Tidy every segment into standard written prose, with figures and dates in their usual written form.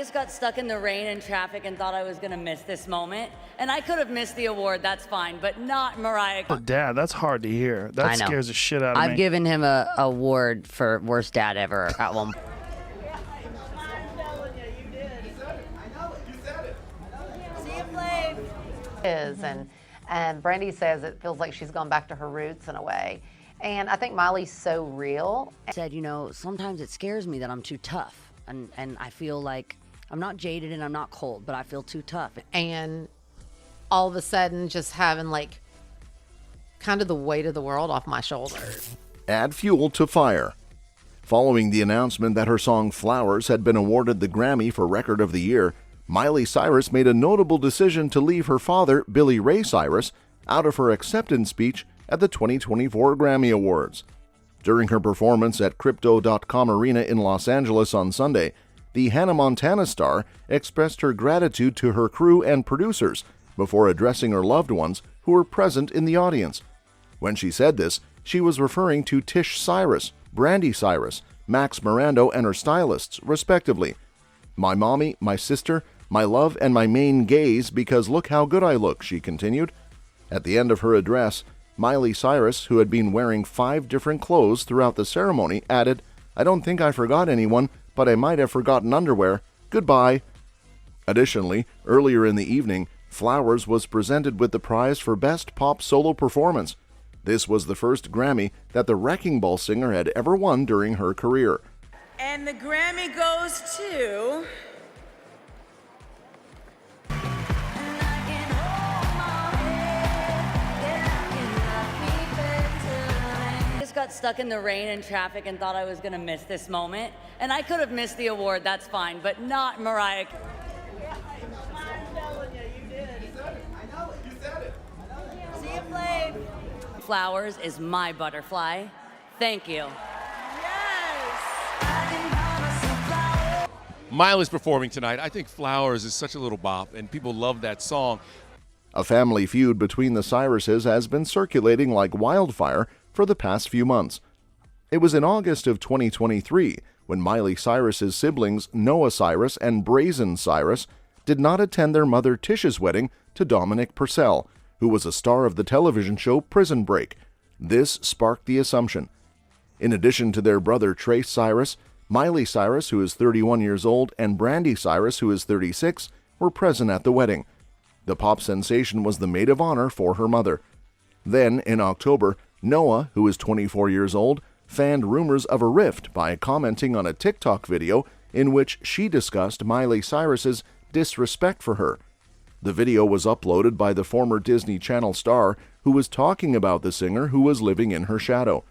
just got stuck in the rain and traffic and thought I was going to miss this moment. And I could have missed the award, that's fine, but not Mariah. Dad, that's hard to hear. That scares the shit out of me. I've given him an award for worst dad ever at one point. And Brandy says it feels like she's gone back to her roots in a way. And I think Miley's so real. Said, you know, sometimes it scares me that I'm too tough. And I feel like I'm not jaded and I'm not cold, but I feel too tough. And all of a sudden just having like kind of the weight of the world off my shoulders. Add fuel to fire. Following the announcement that her song Flowers had been awarded the Grammy for Record of the Year, Miley Cyrus made a notable decision to leave her father, Ray Cyrus, out of her acceptance speech at the 2024 Grammy Awards. During her performance at Crypto.com Arena in Los Angeles on Sunday, the Hannah Montana star expressed her gratitude to her crew and producers before addressing her loved ones who were present in the audience. When she said this, she was referring to Tish Cyrus, Brandy Cyrus, Max Mirando, and her stylists, respectively. "My mommy, my sister, my love, and my main gaze because look how good I look," she continued. At the end of her address, Miley Cyrus, who had been wearing 5 different clothes throughout the ceremony, added, "I don't think I forgot anyone, but I might have forgotten underwear. Goodbye." Additionally, earlier in the evening, Flowers was presented with the prize for Best Pop Solo Performance. This was the first Grammy that the Wrecking Ball singer had ever won during her career. And the Grammy goes to... Got stuck in the rain and traffic and thought I was going to miss this moment. And I could have missed the award, that's fine, but not Mariah. I'm telling you, you did. You said it. I know it. You said it. See you, Flav. Flowers is my butterfly. Thank you. Yes. Miley's performing tonight. I think Flowers is such a little bop, and people love that song. A family feud between the Cyruses has been circulating like wildfire for the past few months. It was in August of 2023 when Miley Cyrus's siblings Noah Cyrus and Brazen Cyrus did not attend their mother Tish's wedding to Dominic Purcell, who was a star of the television show Prison Break. This sparked the assumption. In addition to their brother Trace Cyrus, Miley Cyrus, who is 31 years old, and Brandy Cyrus, who is 36, were present at the wedding. The pop sensation was the maid of honor for her mother. Then, in October, Noah, who is 24 years old, fanned rumors of a rift by commenting on a TikTok video in which she discussed Miley Cyrus's disrespect for her. The video was uploaded by the former Disney Channel star who was talking about the singer who was living in her shadow.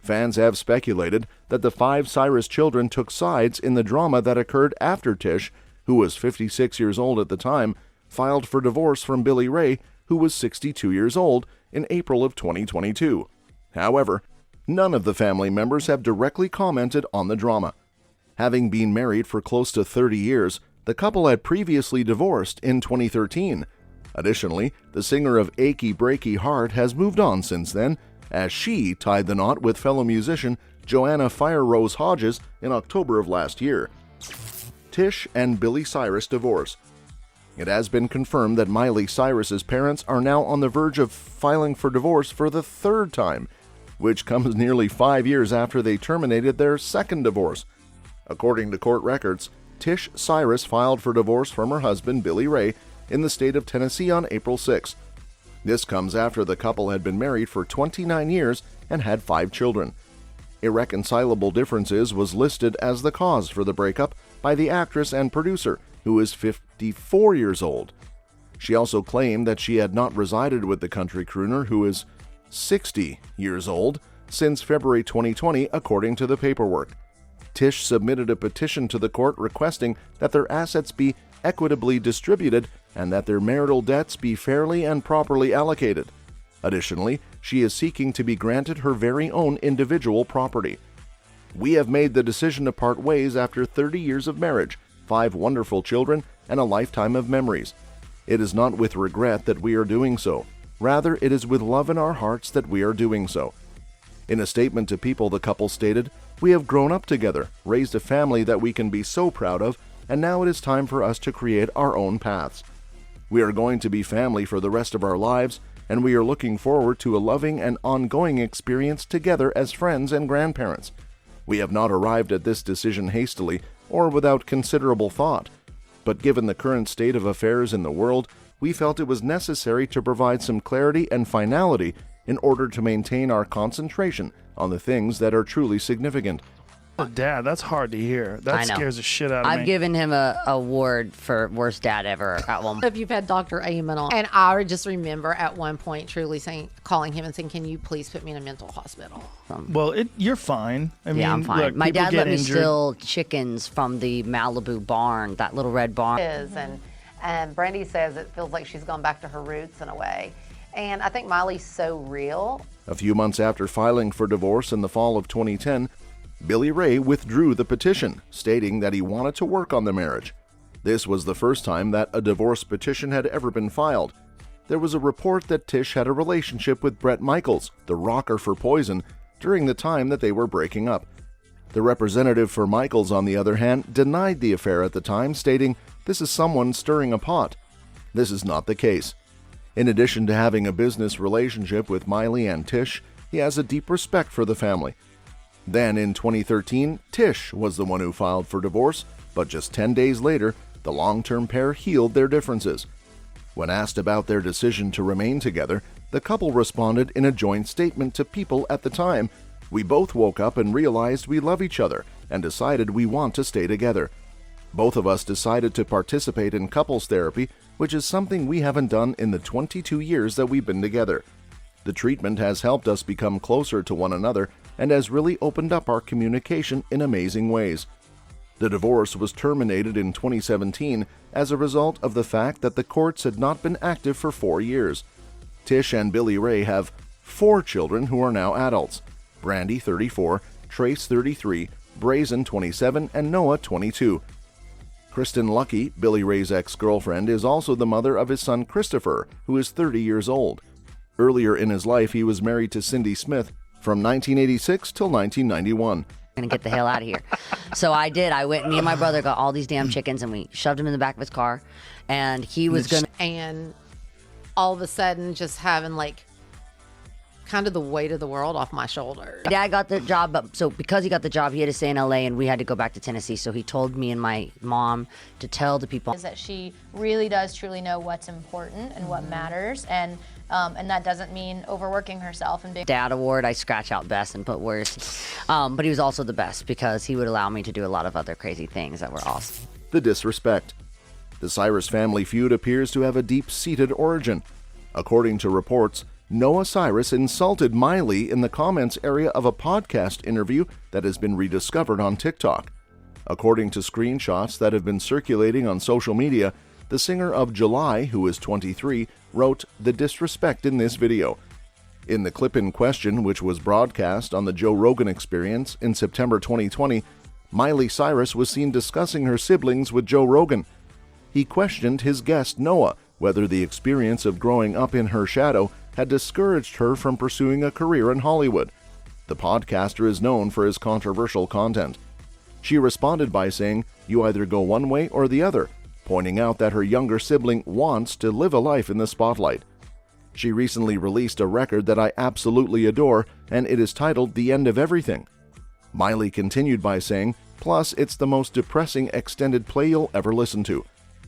Fans have speculated that the 5 Cyrus children took sides in the drama that occurred after Tish, who was 56 years old at the time, filed for divorce from Billy Ray, who was 62 years old, in April of 2022. However, none of the family members have directly commented on the drama. Having been married for close to 30 years, the couple had previously divorced in 2013. Additionally, the singer of Achy Breaky Heart has moved on since then, as she tied the knot with fellow musician Joanna Fire Rose Hodges in October of last year. Tish and Billy Cyrus divorce. It has been confirmed that Miley Cyrus's parents are now on the verge of filing for divorce for the 3rd time, which comes nearly 5 years after they terminated their second divorce. According to court records, Tish Cyrus filed for divorce from her husband Billy Ray in the state of Tennessee on April 6. This comes after the couple had been married for 29 years and had 5 children. Irreconcilable differences was listed as the cause for the breakup by the actress and producer, who is 54 years old. She also claimed that she had not resided with the country crooner, who is 60 years old, since February 2020, according to the paperwork. Tish submitted a petition to the court requesting that their assets be equitably distributed and that their marital debts be fairly and properly allocated. Additionally, she is seeking to be granted her very own individual property. "We have made the decision to part ways after 30 years of marriage, 5 wonderful children, and a lifetime of memories. It is not with regret that we are doing so. Rather, it is with love in our hearts that we are doing so." In a statement to People, the couple stated, "We have grown up together, raised a family that we can be so proud of, and now it is time for us to create our own paths. We are going to be family for the rest of our lives, and we are looking forward to a loving and ongoing experience together as friends and grandparents. We have not arrived at this decision hastily or without considerable thought, but given the current state of affairs in the world, we felt it was necessary to provide some clarity and finality in order to maintain our concentration on the things that are truly significant. Dad, that's hard to hear. That scares the shit out of me. I've given him a award for worst dad ever at one point. If you've had Dr. Amon on, and I just remember at one point truly calling him and saying, "Can you please put me in a mental hospital?" Well, you're fine. I mean, I'm fine. Look, my dad let me injured. steal chickens from the Malibu barn, that little red barn. And Brandy says it feels like she's gone back to her roots in a way. And I think Miley's so real. A few months after filing for divorce in the fall of 2010, Billy Ray withdrew the petition, stating that he wanted to work on the marriage. This was the first time that a divorce petition had ever been filed. There was a report that Tish had a relationship with Bret Michaels, the rocker for Poison, during the time that they were breaking up. The representative for Michaels, on the other hand, denied the affair at the time, stating, "This is someone stirring a pot." This is not the case. In addition to having a business relationship with Miley and Tish, he has a deep respect for the family. Then in 2013, Tish was the one who filed for divorce, but just 10 days later, the long-term pair healed their differences. When asked about their decision to remain together, the couple responded in a joint statement to People at the time, "We both woke up and realized we love each other and decided we want to stay together. Both of us decided to participate in couples therapy, which is something we haven't done in the 22 years that we've been together. The treatment has helped us become closer to one another and has really opened up our communication in amazing ways." The divorce was terminated in 2017 as a result of the fact that the courts had not been active for 4 years. Tish and Billy Ray have 4 children who are now adults: Brandy, 34, Trace, 33, Brazen, 27, and Noah, 22. Kristen Lucky, Billy Ray's ex-girlfriend, is also the mother of his son Christopher, who is 30 years old. Earlier in his life, he was married to Cindy Smith from 1986 till 1991. Gonna get the hell out of here. So I did. I went, me and my brother got all these damn chickens and we shoved them in the back of his car. And he was gonna. And all of a sudden, just having kind of the weight of the world off my shoulders. Dad got the job, but so because he got the job, he had to stay in LA and we had to go back to Tennessee. So he told me and my mom to tell the people. Is that she really does truly know what's important and what matters, and that doesn't mean overworking herself and being. Dad award, I scratch out best and put worst. But he was also the best because he would allow me to do a lot of other crazy things that were awesome. The disrespect. The Cyrus family feud appears to have a deep-seated origin. According to reports, Noah Cyrus insulted Miley in the comments area of a podcast interview that has been rediscovered on TikTok. According to screenshots that have been circulating on social media, the singer of July, who is 23, wrote the disrespect in this video. In the clip in question, which was broadcast on the Joe Rogan Experience in September 2020, Miley Cyrus was seen discussing her siblings with Joe Rogan. He questioned his guest Noah whether the experience of growing up in her shadow had discouraged her from pursuing a career in Hollywood. The podcaster is known for his controversial content. She responded by saying, "You either go one way or the other," pointing out that her younger sibling wants to live a life in the spotlight. She recently released a record that I absolutely adore, and it is titled The End of Everything. Miley continued by saying, "Plus, it's the most depressing extended play you'll ever listen to."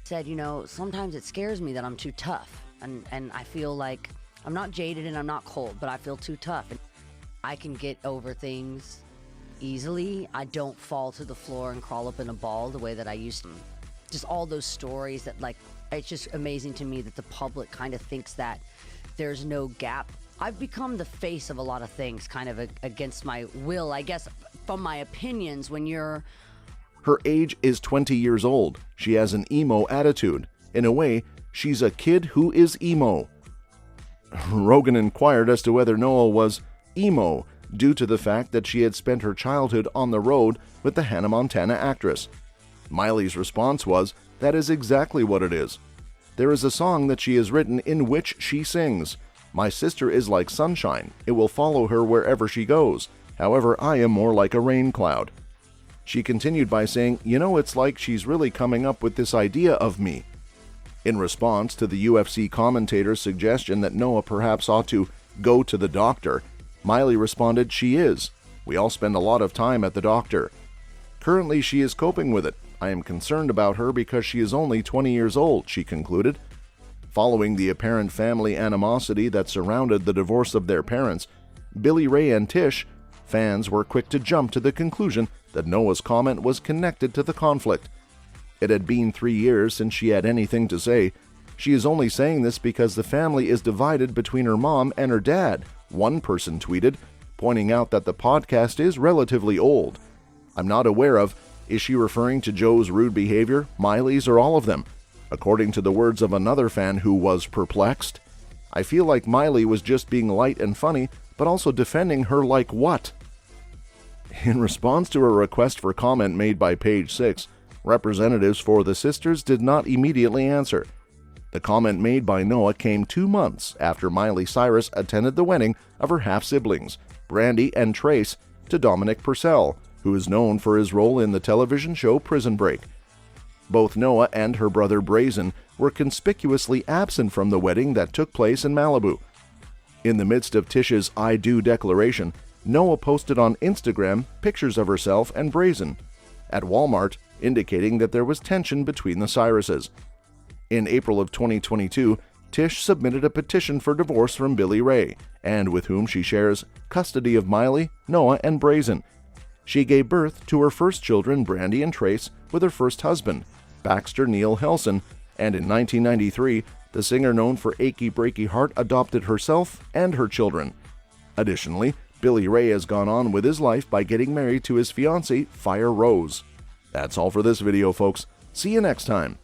Said, sometimes it scares me that I'm too tough. And I feel like I'm not jaded and I'm not cold, but I feel too tough. And I can get over things easily. I don't fall to the floor and crawl up in a ball the way that I used to. Just all those stories that, it's just amazing to me that the public kind of thinks that there's no gap. I've become the face of a lot of things, kind of against my will, I guess, from my opinions when you're. Her age is 20 years old. She has an emo attitude. In a way, she's a kid who is emo. Rogan inquired as to whether Noah was emo due to the fact that she had spent her childhood on the road with the Hannah Montana actress. Miley's response was, "That is exactly what it is. There is a song that she has written in which she sings, 'My sister is like sunshine. It will follow her wherever she goes. However, I am more like a rain cloud.'" She continued by saying, "You know, it's like she's really coming up with this idea of me." In response to the UFC commentator's suggestion that Noah perhaps ought to go to the doctor, Miley responded, "She is. We all spend a lot of time at the doctor. Currently, she is coping with it. I am concerned about her because she is only 20 years old," she concluded. Following the apparent family animosity that surrounded the divorce of their parents, Billy Ray and Tish, fans were quick to jump to the conclusion that Noah's comment was connected to the conflict. It had been 3 years since she had anything to say. "She is only saying this because the family is divided between her mom and her dad," one person tweeted, pointing out that the podcast is relatively old. "I'm not aware of, is she referring to Joe's rude behavior, Miley's, or all of them?" According to the words of another fan who was perplexed. "I feel like Miley was just being light and funny, but also defending her like what?" In response to a request for comment made by Page 6, representatives for the sisters did not immediately answer. The comment made by Noah came 2 months after Miley Cyrus attended the wedding of her half-siblings, Brandy and Trace, to Dominic Purcell, who is known for his role in the television show Prison Break. Both Noah and her brother Brazen were conspicuously absent from the wedding that took place in Malibu. In the midst of Tish's "I do" declaration, Noah posted on Instagram pictures of herself and Brazen at Walmart, indicating that there was tension between the Cyruses. In April of 2022, Tish submitted a petition for divorce from Billy Ray, and with whom she shares custody of Miley, Noah, and Brazen. She gave birth to her first children, Brandy and Trace, with her first husband, Baxter Neil Helson, and in 1993, the singer known for Achy Breaky Heart adopted herself and her children. Additionally, Billy Ray has gone on with his life by getting married to his fiancée, Fire Rose. That's all for this video, folks. See you next time.